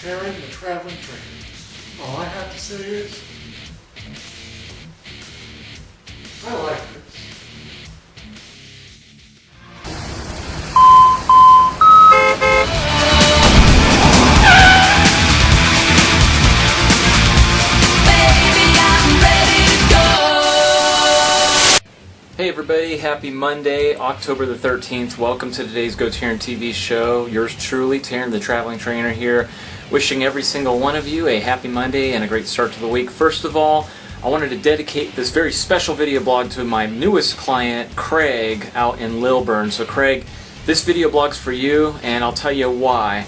GoTarryn, the traveling trainer. All I have to say is, I like this. Hey everybody, happy Monday, October the 13th. Welcome to today's GoTarryn TV show. Yours truly, Taryn the Traveling Trainer here, wishing every single one of you a happy Monday and a great start to the week. First of all, I wanted to dedicate this very special video blog to my newest client, Craig, out in Lilburn. So Craig, this video blog's for you, and I'll tell you why.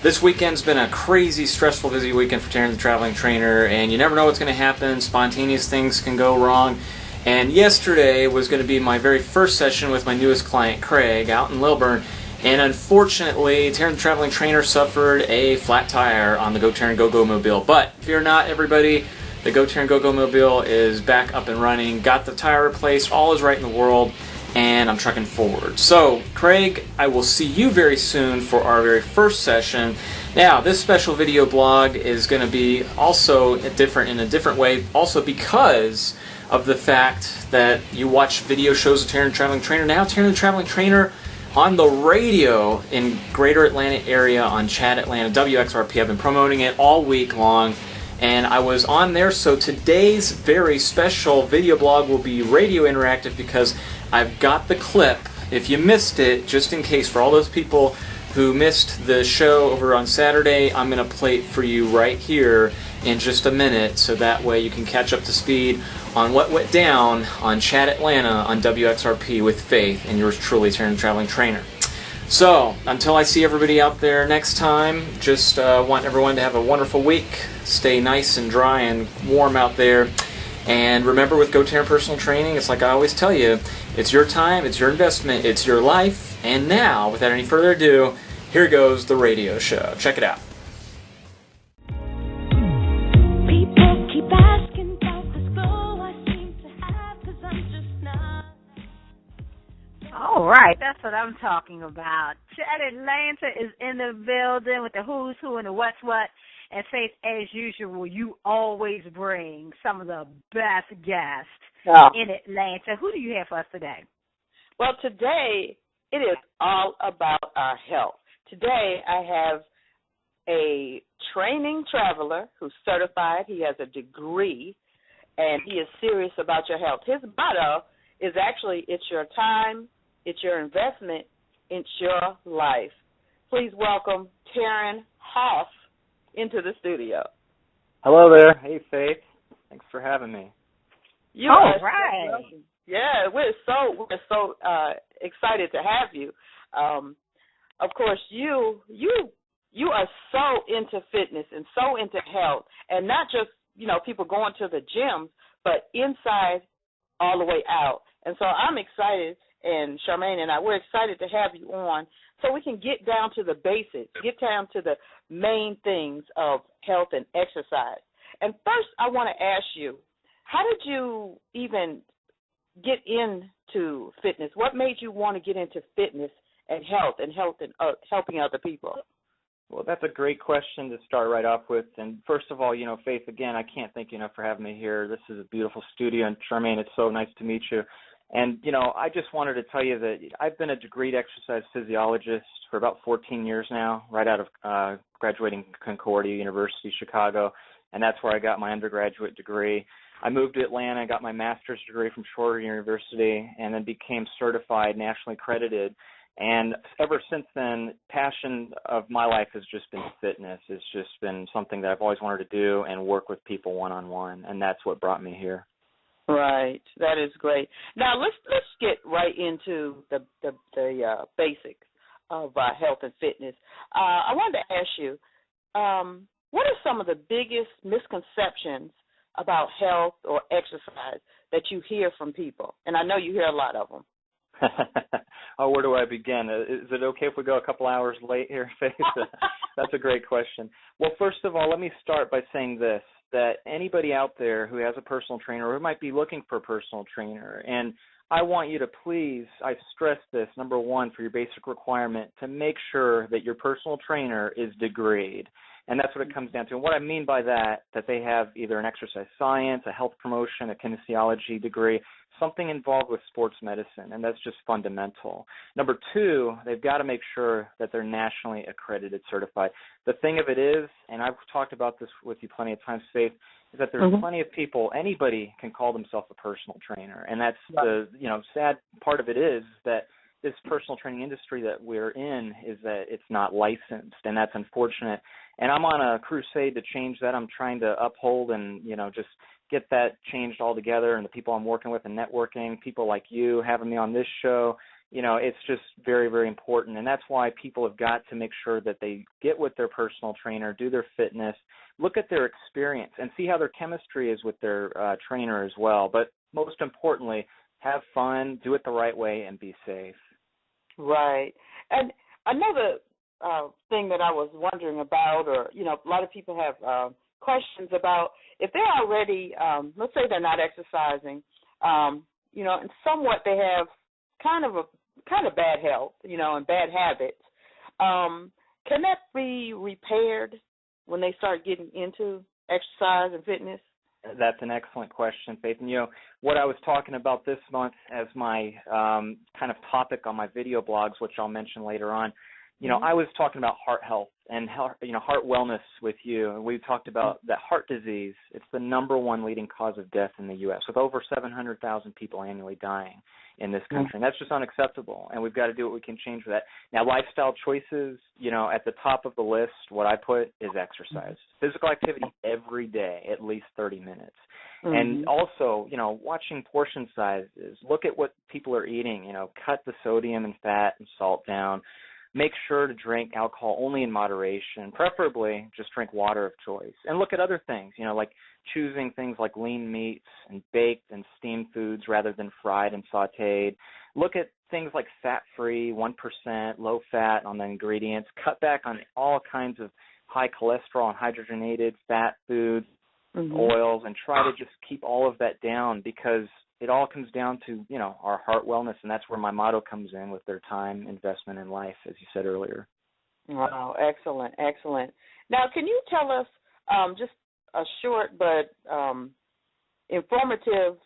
This weekend's been a crazy, stressful, busy weekend for Taryn the Traveling Trainer, and you never know what's going to happen. Spontaneous things can go wrong. And yesterday was going to be my very first session with my newest client, Craig, out in Lilburn. And unfortunately, Taryn the Traveling Trainer suffered a flat tire on the GoTarryn Go-Go Mobile. But fear not, everybody, the GoTarryn Go-Go Mobile is back up and running. Got the tire replaced, all is right in the world, and I'm trucking forward. So, Craig, I will see you very soon for our very first session. Now, this special video blog is going to be also different in a different way, also because of the fact that you watch video shows of Taryn the Traveling Trainer. Now Taryn the Traveling Trainer on the radio in Greater Atlanta area on Chat Atlanta, WXRP. I've been promoting it all week long, and I was on there. So today's very special video blog will be radio interactive because I've got the clip. If you missed it, just in case, for all those people who missed the show over on Saturday, I'm going to play it for you right here in just a minute, so that way you can catch up to speed on what went down on Chat Atlanta on WXRP with Faith and yours truly, Taryn the Traveling Trainer. So, until I see everybody out there next time, just want everyone to have a wonderful week. Stay nice and dry and warm out there. And remember, with GoTarryn Personal Training, it's like I always tell you, it's your time, it's your investment, it's your life. And now, without any further ado, here goes the radio show. Check it out. All right, that's what I'm talking about. Chat Atlanta is in the building with the who's who and the what's what. And Faith, as usual, you always bring some of the best guests in Atlanta. Who do you have for us today? Well, today it is all about our health. Today I have a training traveler who's certified. He has a degree, and he is serious about your health. His motto is actually, it's your time, it's your investment, it's your life. Please welcome Taryn Hoff into the studio. Hello there. Hey, Faith. Thanks for having me. You are right. So welcome. Yeah, we're so excited to have you. Of course, you are so into fitness and so into health, and not just people going to the gym, but inside all the way out. And so I'm excited, and Charmaine and I, we're excited to have you on so we can get down to the basics, get down to the main things of health and exercise. And first, I want to ask you, how did you even get into fitness? What made you want to get into fitness and helping other people? Well, that's a great question to start right off with. And first of all, Faith, again, I can't thank you enough for having me here. This is a beautiful studio. And Charmaine, it's so nice to meet you. And, I just wanted to tell you that I've been a degreed exercise physiologist for about 14 years now, right out of graduating Concordia University, Chicago. And that's where I got my undergraduate degree. I moved to Atlanta, I got my master's degree from Shorter University, and then became certified, nationally accredited. And ever since then, passion of my life has just been fitness. It's just been something that I've always wanted to do and work with people one-on-one, and that's what brought me here. Right, that is great. Now let's get right into the basics of health and fitness. I wanted to ask you, what are some of the biggest misconceptions about health or exercise that you hear from people? And I know you hear a lot of them. Oh, where do I begin? Is it okay if we go a couple hours late here, Faith? That's a great question. Well, first of all, let me start by saying this, that anybody out there who has a personal trainer or who might be looking for a personal trainer, and I want you to please, I stress this, number one, for your basic requirement, to make sure that your personal trainer is degreed. And that's what it comes down to. And what I mean by that they have either an exercise science, a health promotion, a kinesiology degree, something involved with sports medicine, and that's just fundamental. Number two, they've got to make sure that they're nationally accredited, certified. The thing of it is, and I've talked about this with you plenty of times, Faith, is that there's plenty of people, anybody can call themselves a personal trainer, and that's the sad part of it is that this personal training industry that we're in is that it's not licensed, and that's unfortunate. And I'm on a crusade to change that. I'm trying to uphold and, just get that changed altogether, and the people I'm working with and networking, people like you having me on this show, it's just very, very important. And that's why people have got to make sure that they get with their personal trainer, do their fitness, look at their experience, and see how their chemistry is with their trainer as well. But most importantly, have fun, do it the right way, and be safe. Right. And another thing that I was wondering about, or, a lot of people have questions about, if they're already, let's say they're not exercising, and somewhat they have kind of bad health, and bad habits, can that be repaired when they start getting into exercise and fitness? That's an excellent question, Faith. And, what I was talking about this month as my kind of topic on my video blogs, which I'll mention later on, I was talking about heart health and, heart wellness with you. And we talked about that heart disease. It's the number one leading cause of death in the U.S., with over 700,000 people annually dying in this country. And that's just unacceptable, and we've got to do what we can change for that. Now, lifestyle choices, at the top of the list, what I put is exercise. Physical activity every day, at least 30 minutes. And also, watching portion sizes. Look at what people are eating, cut the sodium and fat and salt down. Make sure to drink alcohol only in moderation, preferably just drink water of choice. And look at other things, like choosing things like lean meats and baked and steamed foods rather than fried and sautéed. Look at things like fat-free, 1%, low fat on the ingredients. Cut back on all kinds of high cholesterol and hydrogenated fat foods, oils, and try to just keep all of that down, because it all comes down to, our heart wellness, and that's where my motto comes in, with their time investment in life, as you said earlier. Wow, excellent, excellent. Now, can you tell us just a short but informative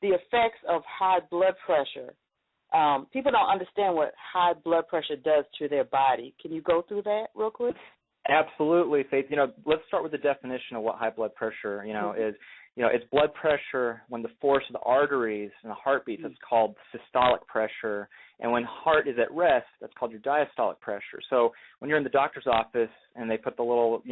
the effects of high blood pressure? People don't understand what high blood pressure does to their body. Can you go through that real quick? Absolutely, Faith. Let's start with the definition of what high blood pressure, is. It's blood pressure when the force of the arteries and the heartbeat, that's called systolic pressure. And when heart is at rest, that's called your diastolic pressure. So when you're in the doctor's office and they put the little,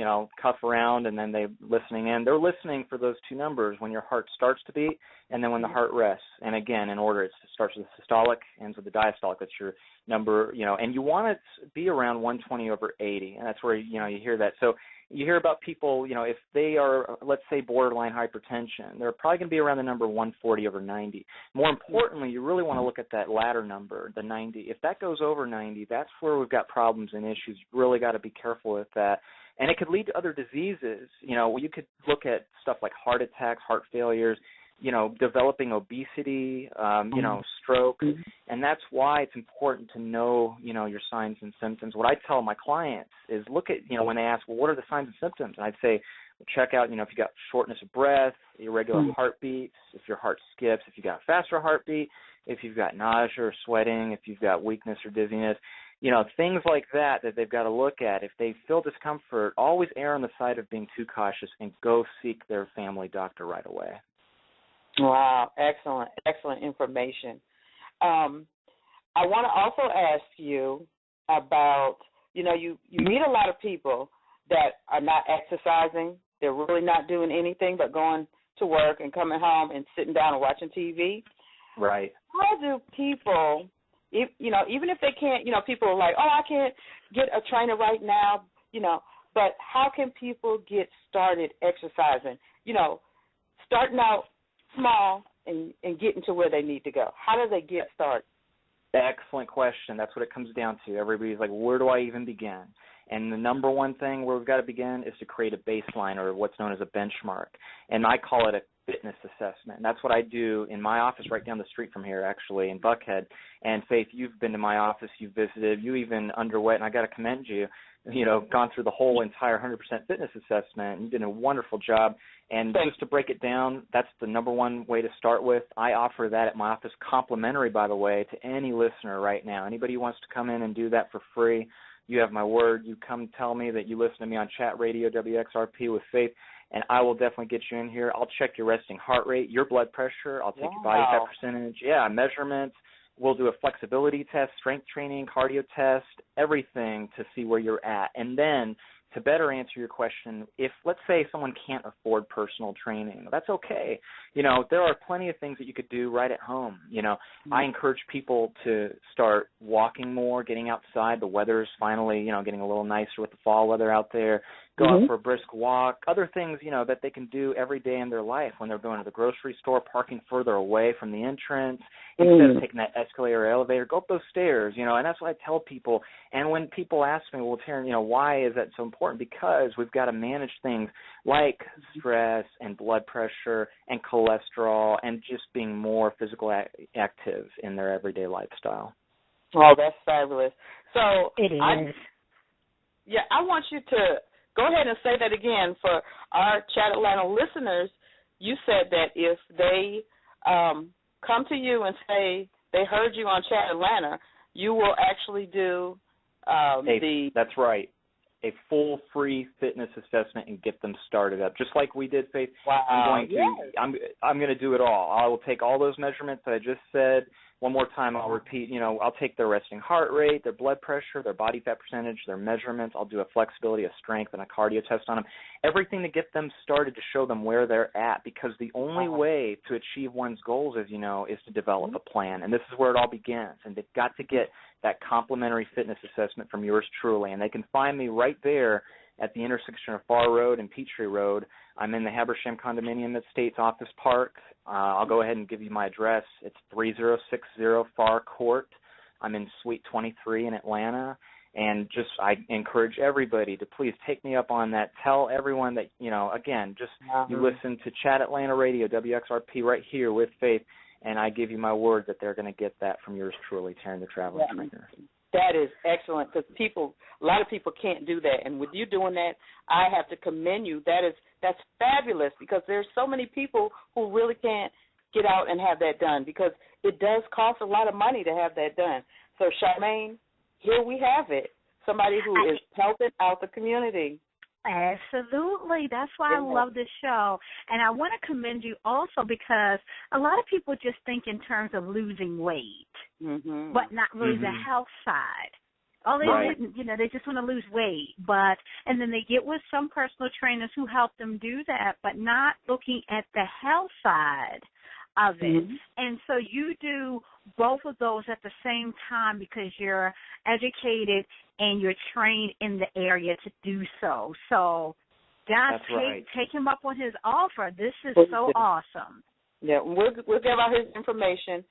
cuff around and then they're they're listening for those two numbers, when your heart starts to beat and then when the heart rests. And again, in order, it starts with the systolic, ends with the diastolic. That's your number, and you want it to be around 120/80. And that's where, you hear that. So you hear about people, if they are, let's say, borderline hypertension, they're probably going to be around the number 140/90. More importantly, you really want to look at that latter number, the 90. If that goes over 90, that's where we've got problems and issues. You've really got to be careful with that. And it could lead to other diseases. You could look at stuff like heart attacks, heart failures, developing obesity, stroke. And that's why it's important to know, your signs and symptoms. What I tell my clients is look at, when they ask, well, what are the signs and symptoms? And I'd say, well, check out, if you got shortness of breath, irregular heartbeats, if your heart skips, if you got a faster heartbeat, if you've got nausea or sweating, if you've got weakness or dizziness, things like that they've got to look at. If they feel discomfort, always err on the side of being too cautious and go seek their family doctor right away. Wow, excellent information. I want to also ask you about, you meet a lot of people that are not exercising. They're really not doing anything but going to work and coming home and sitting down and watching TV. Right. How do people, even if they can't, people are like, oh, I can't get a trainer right now, but how can people get started exercising? Starting out small and getting to where they need to go. How do they get started? Excellent question. That's what it comes down to. Everybody's like, where do I even begin? And the number one thing where we've got to begin is to create a baseline, or what's known as a benchmark. And I call it a fitness assessment. And that's what I do in my office right down the street from here, actually, in Buckhead. And Faith, you've been to my office, you've visited, you even underwent, and I got to commend you, gone through the whole entire 100% fitness assessment. You did a wonderful job. And just to break it down, that's the number one way to start with. I offer that at my office, complimentary, by the way, to any listener right now. Anybody who wants to come in and do that for free, you have my word. You come tell me that you listen to me on Chat Radio, WXRP with Faith, and I will definitely get you in here. I'll check your resting heart rate, your blood pressure. I'll take your body fat percentage, measurements. We'll do a flexibility test, strength training, cardio test, everything to see where you're at. And then to better answer your question, if, let's say, someone can't afford personal training, that's okay. There are plenty of things that you could do right at home. I encourage people to start walking more, getting outside. The weather's finally, getting a little nicer with the fall weather out there. Go out for a brisk walk. Other things, that they can do every day in their life when they're going to the grocery store, parking further away from the entrance, instead of taking that escalator or elevator, go up those stairs, and that's what I tell people. And when people ask me, well, Taryn, why is that so important? Because we've got to manage things like stress and blood pressure and cholesterol and just being more physical active in their everyday lifestyle. Oh, that's fabulous. So it is. I want you to go ahead and say that again for our Chat Atlanta listeners. You said that if they come to you and say they heard you on Chat Atlanta, you will actually do that's right. A full free fitness assessment and get them started up, just like we did, Faith. Wow. I'm going to do it all. I will take all those measurements that I just said. One more time, I'll repeat. I'll take their resting heart rate, their blood pressure, their body fat percentage, their measurements. I'll do a flexibility, a strength, and a cardio test on them. Everything to get them started to show them where they're at, because the only way to achieve one's goals, as you know, is to develop a plan. And this is where it all begins. And they've got to get that complimentary fitness assessment from yours truly. And they can find me right there at the intersection of Farr Road and Peachtree Road. I'm in the Habersham Condominium at States Office Park. I'll go ahead and give you my address. It's 3060 Farr Court. I'm in Suite 23 in Atlanta. And I encourage everybody to please take me up on that. Tell everyone that, again, you listen to Chat Atlanta Radio, WXRP, right here with Faith, and I give you my word that they're going to get that from yours truly, Taryn the Traveling Trainer. That is excellent, because a lot of people can't do that. And with you doing that, I have to commend you. That's fabulous, because there's so many people who really can't get out and have that done, because it does cost a lot of money to have that done. So, Charmaine, here we have it, somebody who is helping out the community. Absolutely. That's why I love this show. And I want to commend you also, because a lot of people just think in terms of losing weight, but not really the health side. They just want to lose weight, and then they get with some personal trainers who help them do that, but not looking at the health side of it. And so you do both of those at the same time, because you're educated and you're trained in the area to do so. So, guys, take him up on his offer. This is so awesome. Yeah, we'll give out his information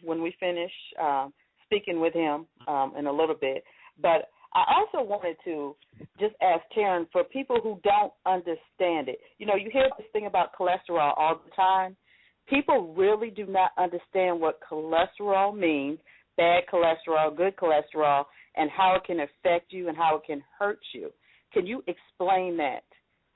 when we finish speaking with him in a little bit. But I also wanted to just ask Taryn, for people who don't understand it, you hear this thing about cholesterol all the time. People really do not understand what cholesterol means, bad cholesterol, good cholesterol, and how it can affect you and how it can hurt you. Can you explain that?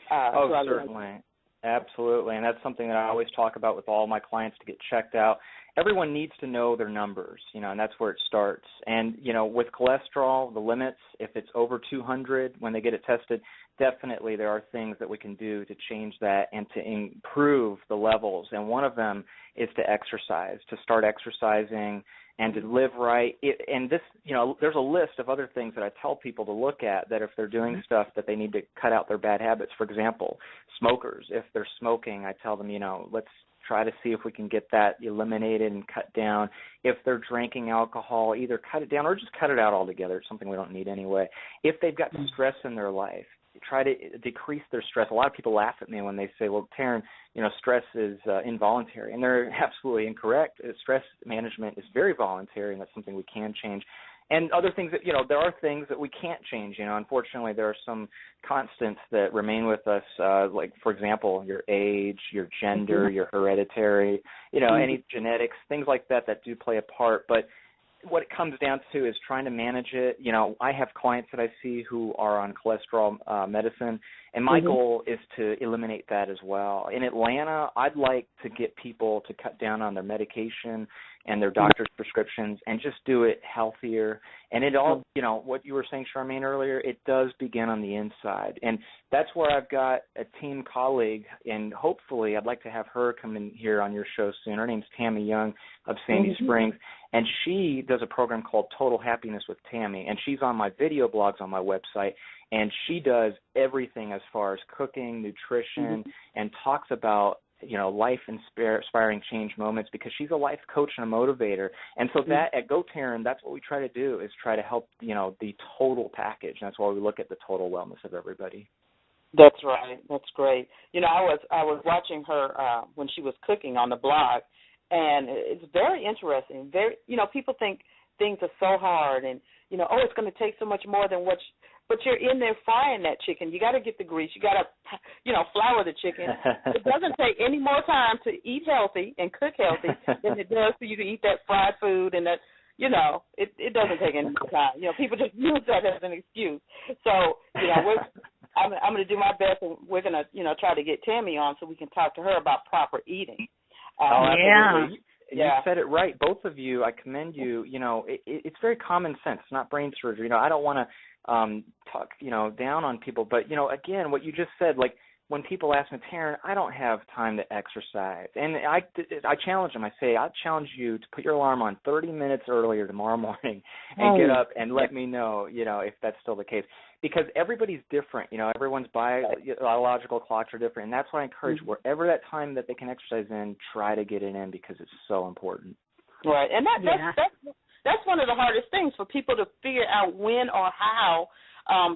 Certainly. Absolutely, and that's something that I always talk about with all my clients to get checked out. Everyone needs to know their numbers, and that's where it starts. And, with cholesterol, the limits, if it's over 200 when they get it tested, definitely there are things that we can do to change that and to improve the levels. And one of them is to exercise, to start exercising and to live right. There's a list of other things that I tell people to look at, that if they're doing stuff that they need to cut out their bad habits. For example, smokers, if they're smoking, I tell them, let's try to see if we can get that eliminated and cut down. If they're drinking alcohol, either cut it down or just cut it out altogether. It's something we don't need anyway. If they've got stress in their life, try to decrease their stress. A lot of people laugh at me when they say, well, Taryn, stress is involuntary. And they're absolutely incorrect. Stress management is very voluntary, and that's something we can change. And other things that, there are things that we can't change. Unfortunately, there are some constants that remain with us, like, for example, your age, your gender, your hereditary, any genetics, things like that do play a part. But what it comes down to is trying to manage it. I have clients that I see who are on cholesterol medicine, and my goal is to eliminate that as well. In Atlanta, I'd like to get people to cut down on their medication and their doctor's prescriptions and just do it healthier. And it all, what you were saying, Charmaine, earlier, it does begin on the inside. And that's where I've got a team colleague, and hopefully I'd like to have her come in here on your show soon. Her name's Tammy Young of Sandy Springs, and she does a program called Total Happiness with Tammy, and she's on my video blogs on my website, and she does everything as far as cooking, nutrition, and talks about life-inspiring change moments, because she's a life coach and a motivator. And so that at GoTarryn, that's what we try to do, is try to help, the total package. And that's why we look at the total wellness of everybody. That's right. That's great. I was watching her when she was cooking on the blog, and it's very interesting. Very, people think things are so hard, and it's going to take so much more than but you're in there frying that chicken. You got to get the grease. You got to, flour the chicken. It doesn't take any more time to eat healthy and cook healthy than it does for you to eat that fried food, and that, it doesn't take any more time. People just use that as an excuse. So, I'm going to do my best, and we're going to, try to get Tammy on so we can talk to her about proper eating. Absolutely. You said it right. Both of you, I commend you. It's very common sense, not brain surgery. I don't want to talk, down on people, but, again, what you just said, like, when people ask me, Taryn, I don't have time to exercise. And I challenge them. I say, I challenge you to put your alarm on 30 minutes earlier tomorrow morning and get up and let me know, if that's still the case. Because everybody's different. Everyone's biological clocks are different. And that's why I encourage wherever that time that they can exercise in, try to get it in, because it's so important. Right. And that's one of the hardest things for people to figure out when or how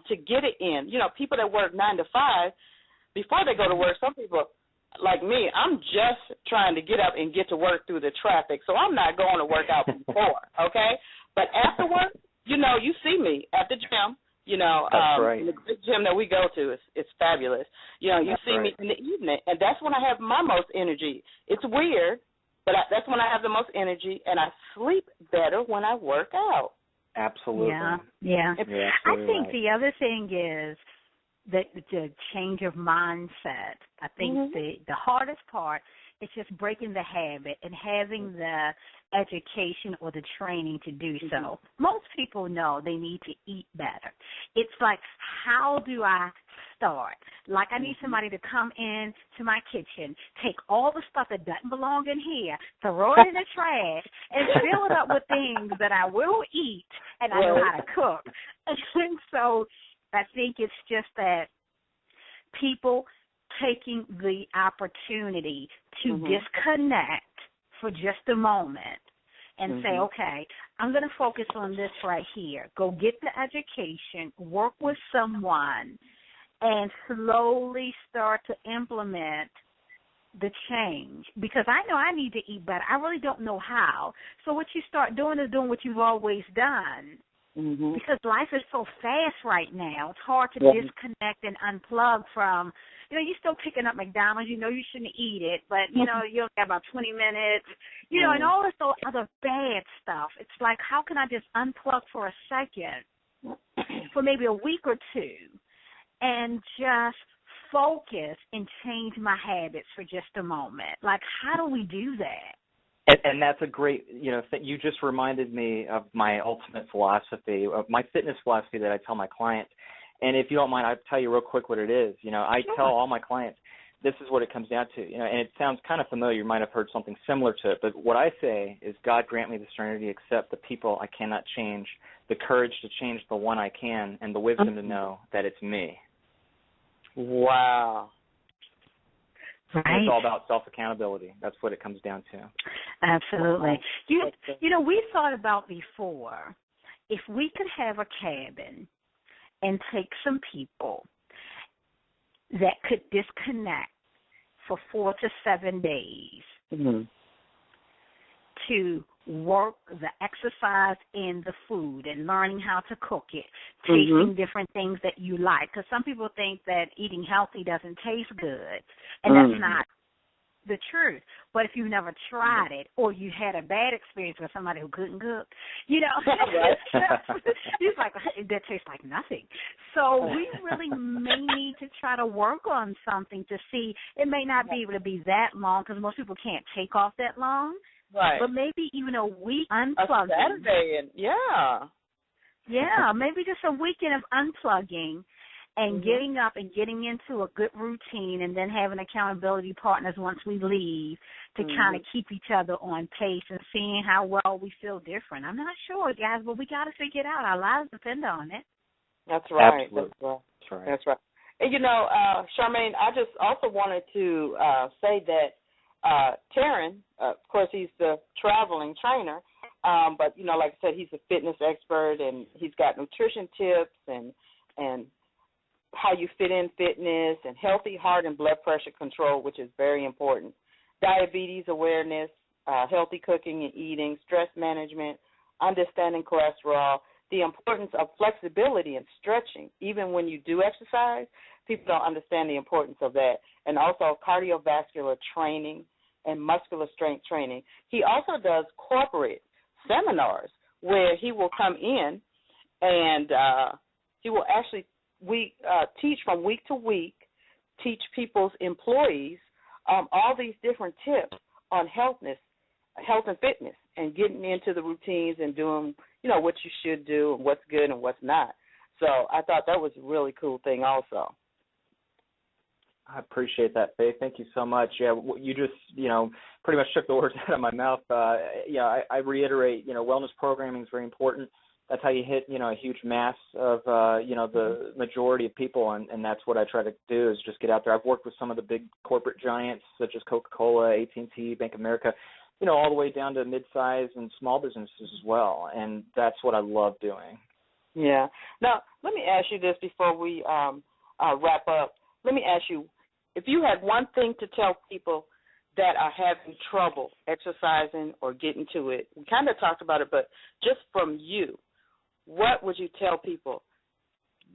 to get it in. People that work 9 to 5, before they go to work, some people, like me, I'm just trying to get up and get to work through the traffic, so I'm not going to work out before, okay? But afterwards, you see me at the gym. That's right. The gym that we go to is fabulous. You see me in the evening, and that's when I have my most energy. It's weird, but that's when I have the most energy, and I sleep better when I work out. Absolutely. Yeah. I think right. the other thing is the change of mindset. I think the hardest part is just breaking the habit and having the education or the training to do so. Most people know they need to eat better. It's like, how do I start? Like, I need somebody to come in to my kitchen, take all the stuff that doesn't belong in here, throw it in the trash, and fill it up with things that I will eat and I know how to cook. And so I think it's just that people taking the opportunity to disconnect for just a moment and say, okay, I'm going to focus on this right here. Go get the education, work with someone, and slowly start to implement the change. Because I know I need to eat better. I really don't know how. So what you start doing is doing what you've always done. Because life is so fast right now. It's hard to disconnect and unplug from, you're still picking up McDonald's. You shouldn't eat it, but, you only got about 20 minutes, and all this other bad stuff. It's like, how can I just unplug for a second, for maybe a week or two, and just focus and change my habits for just a moment? Like, how do we do that? And that's a great, you just reminded me of my ultimate philosophy, of my fitness philosophy that I tell my clients. And if you don't mind, I'll tell you real quick what it is. I tell all my clients, this is what it comes down to. And it sounds kind of familiar. You might have heard something similar to it. But what I say is, God grant me the serenity to accept the people I cannot change, the courage to change the one I can, and the wisdom to know that it's me. Wow. Right. It's all about self-accountability. That's what it comes down to. Absolutely. We thought about before, if we could have a cabin and take some people that could disconnect for 4 to 7 days to work the exercise in the food and learning how to cook it, tasting different things that you like. Because some people think that eating healthy doesn't taste good, and that's not the truth. But if you've never tried it, or you had a bad experience with somebody who couldn't cook, you know, it's like, that tastes like nothing. So we really may need to try to work on something to see. It may not be able to be that long because most people can't take off that long. Right. But maybe even a week unplugging. A Saturday, Yeah, maybe just a weekend of unplugging and getting up and getting into a good routine, and then having accountability partners once we leave to kind of keep each other on pace and seeing how well we feel different. I'm not sure, guys, but we got to figure it out. Our lives depend on it. That's right. Absolutely. That's right. And, you know, Charmaine, I just also wanted to say that Taryn, of course, he's the traveling trainer, but, you know, like I said, he's a fitness expert, and he's got nutrition tips and how you fit in fitness, and healthy heart and blood pressure control, which is very important, diabetes awareness, healthy cooking and eating, stress management, understanding cholesterol, the importance of flexibility and stretching. Even when you do exercise, people don't understand the importance of that, and also cardiovascular training and muscular strength training. He also does corporate seminars where he will come in and he will actually teach from week to week, teach people's employees all these different tips on health and fitness, and getting into the routines and doing, you know, what you should do and what's good and what's not. So I thought that was a really cool thing also. I appreciate that, Faith. Thank you so much. Yeah, you just, you know, pretty much took the words out of my mouth. I reiterate, you know, wellness programming is very important. That's how you hit, you know, a huge mass of, you know, the majority of people, and that's what I try to do is just get out there. I've worked with some of the big corporate giants such as Coca-Cola, AT&T, Bank of America, you know, all the way down to mid-size and small businesses as well, and that's what I love doing. Yeah. Now, let me ask you this before we wrap up. Let me ask you, if you had one thing to tell people that are having trouble exercising or getting to it, we kind of talked about it, but just from you, what would you tell people?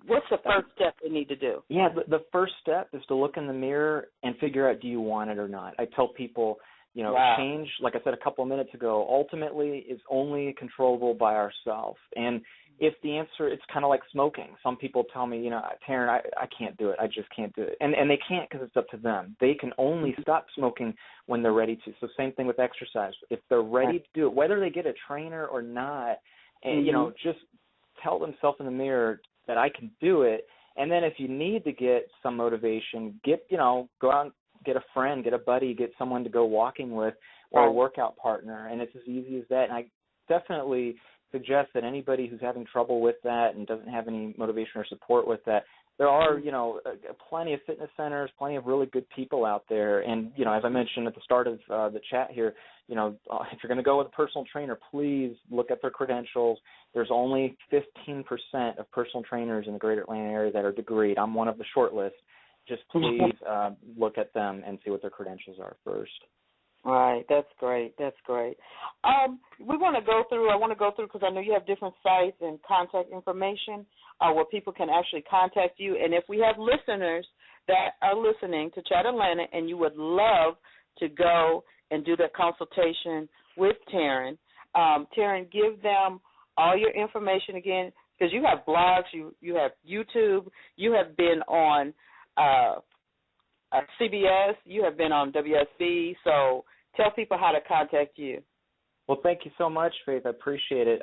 What's the first step they need to do? Yeah, the first step is to look in the mirror and figure out, do you want it or not? I tell people, you know, change, like I said a couple of minutes ago, ultimately is only controllable by ourselves. And if the answer, it's kind of like smoking. Some people tell me, you know, Taryn, I can't do it. I just can't do it. And they can't because it's up to them. They can only stop smoking when they're ready to. So same thing with exercise. If they're ready to do it, whether they get a trainer or not, and, you know, just tell themselves in the mirror that I can do it. And then if you need to get some motivation, go out and get a friend, get a buddy, get someone to go walking with, or a workout partner. And it's as easy as that. And I definitely suggest that anybody who's having trouble with that and doesn't have any motivation or support with that, there are, you know, plenty of fitness centers, plenty of really good people out there. And, you know, as I mentioned at the start of the chat here, you know, if you're going to go with a personal trainer, please look at their credentials. There's only 15% of personal trainers in the greater Atlanta area that are degreed. I'm one of the short list. Just please look at them and see what their credentials are first. Right, that's great. That's great. I want to go through because I know you have different sites and contact information where people can actually contact you. And if we have listeners that are listening to Chat Atlanta and you would love to go and do that consultation with Taryn, Taryn, give them all your information again, because you have blogs, you have YouTube, you have been on CBS, you have been on WSB, so tell people how to contact you. Well, thank you so much, Faith. I appreciate it.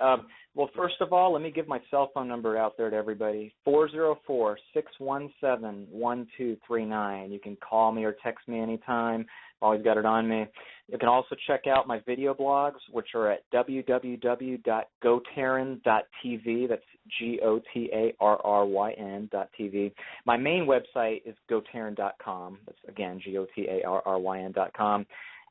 Well, first of all, let me give my cell phone number out there to everybody, 404-617-1239. You can call me or text me anytime. I've always got it on me. You can also check out my video blogs, which are at www.GoTarryn.tv. That's GoTarryn.tv. My main website is GoTarryn.com. That's, again, GoTarryn.com.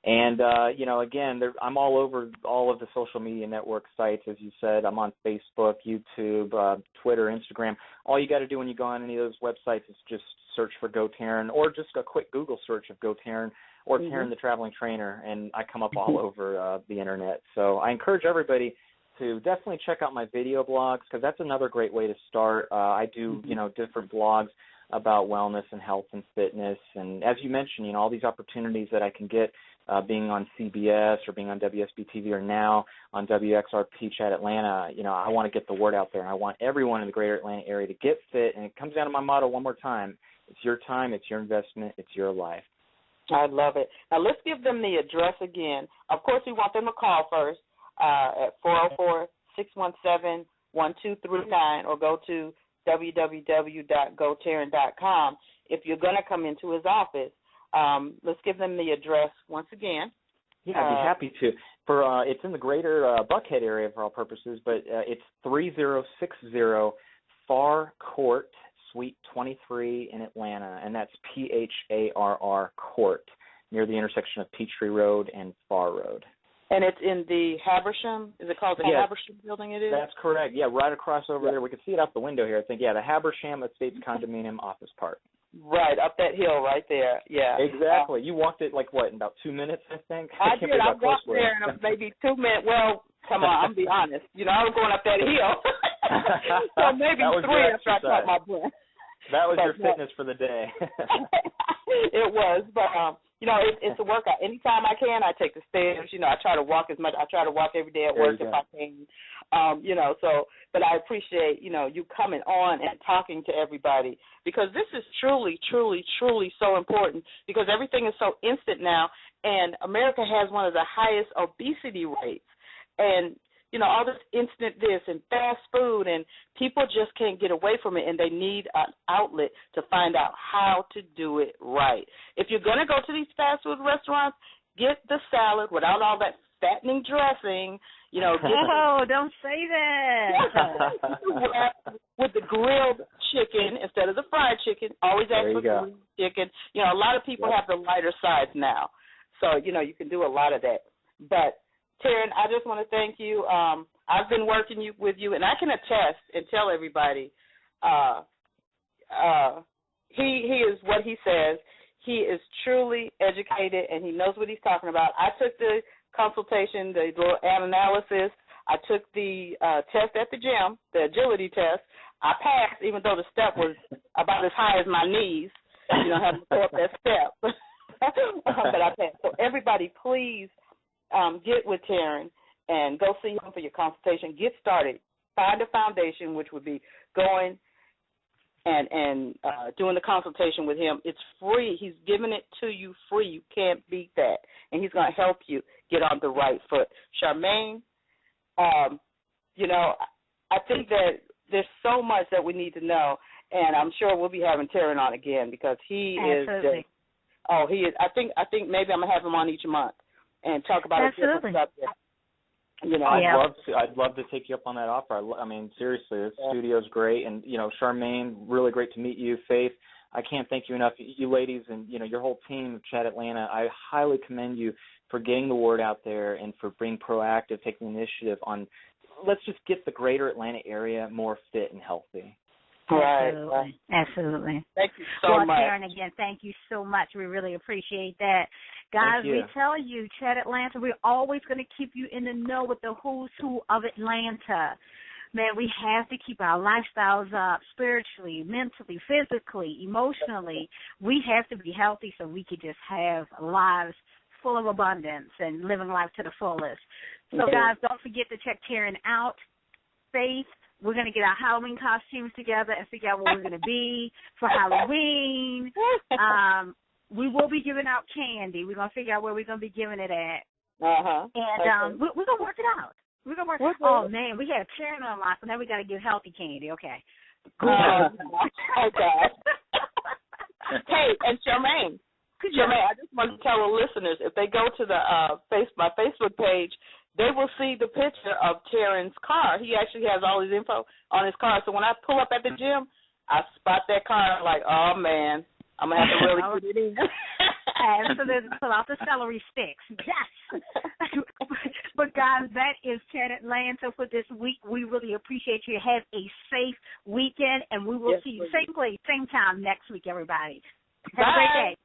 And, you know, again, I'm all over all of the social media network sites, as you said. I'm on Facebook, YouTube, Twitter, Instagram. All you got to do when you go on any of those websites is just search for GoTarryn, or just a quick Google search of GoTarryn or Taryn the Traveling Trainer, and I come up all over the internet. So I encourage everybody to definitely check out my video blogs, because that's another great way to start. I do, different blogs about wellness and health and fitness, and as you mentioned, all these opportunities that I can get being on CBS or being on WSB-TV or now on WXRP Chat Atlanta. I want to get the word out there, and I want everyone in the greater Atlanta area to get fit, and it comes down to my motto one more time: it's your time, it's your investment, it's your life. I love it. Now let's give them the address again. Of course, we want them to call first at 404-617-1239 or go to www.GoTarryn.com if you're going to come into his office. Let's give them the address once again. Yeah, I'd be happy to. It's in the greater Buckhead area for all purposes, but it's 3060 Farr Court, Suite 23 in Atlanta, and that's PHARR Court, near the intersection of Peachtree Road and Farr Road. And it's in the Habersham? Is it called the Habersham building it is? That's correct. Yeah, right across over there. We can see it out the window here, I think. Yeah, the Habersham Estates Condominium Office Park. Right, up that hill right there, yeah. Exactly. You walked it, in about 2 minutes, I think? I did. I walked there in maybe 2 minutes. Well, come on, I'm be honest. I was going up that hill. So maybe 3 after I caught my breath. That was your fitness for the day. It was, but it's a workout. Anytime I can, I take the stairs. I try to walk as much. I try to walk every day at work if I can. But I appreciate you coming on and talking to everybody, because this is truly, truly, truly so important, because everything is so instant now, and America has one of the highest obesity rates, and all this instant this and fast food, and people just can't get away from it, and they need an outlet to find out how to do it right. If you're going to go to these fast food restaurants, get the salad without all that fattening dressing. Don't say that. With the grilled chicken instead of the fried chicken. Always ask for grilled chicken. A lot of people have the lighter sides now, so you can do a lot of that. But Taryn, I just want to thank you. I've been working with you, and I can attest and tell everybody he is what he says. He is truly educated, and he knows what he's talking about. I took the consultation, the little analysis. I took the test at the gym, the agility test. I passed, even though the step was about as high as my knees, having to go up that step. But I passed. So everybody, please, get with Taryn and go see him for your consultation. Get started. Find a foundation, which would be going and doing the consultation with him. It's free. He's giving it to you free. You can't beat that. And he's going to help you get on the right foot. Charmaine, I think that there's so much that we need to know, and I'm sure we'll be having Taryn on again, because he Absolutely. is just, he is. I think maybe I'm going to have him on each month and talk about a different subject. I'd love to take you up on that offer. I mean, seriously, this studio's great, and Charmaine, really great to meet you. Faith, I can't thank you enough. You ladies and your whole team of Chat Atlanta, I highly commend you for getting the word out there and for being proactive, taking initiative on. Let's just get the greater Atlanta area more fit and healthy. Absolutely. Absolutely. Thank you so much. Taryn, again, thank you so much. We really appreciate that. Guys, we tell you, Chat Atlanta, we're always going to keep you in the know with the who's who of Atlanta. Man, we have to keep our lifestyles up spiritually, mentally, physically, emotionally. We have to be healthy so we can just have lives full of abundance and living life to the fullest. So, guys, don't forget to check Taryn out. Faith, we're going to get our Halloween costumes together and figure out what we're going to be for Halloween. We will be giving out candy. We're going to figure out where we're going to be giving it at. And we're going to work it out. We're going to work it out. Oh, man, we had Taryn on line, so now we got to give healthy candy. Okay. Okay. Hey, and Charmaine, I just want to tell the listeners, if they go to my Facebook page, they will see the picture of Taryn's car. He actually has all his info on his car. So when I pull up at the gym, I spot that car. I'm like, oh, man, I'm going to have to really put it in. Yes, so there's pull out the celery sticks. Yes. But guys, that is Ted Atlanta for this week. We really appreciate you. Have a safe weekend, and we will see you same place, same time next week, everybody. Have a great day.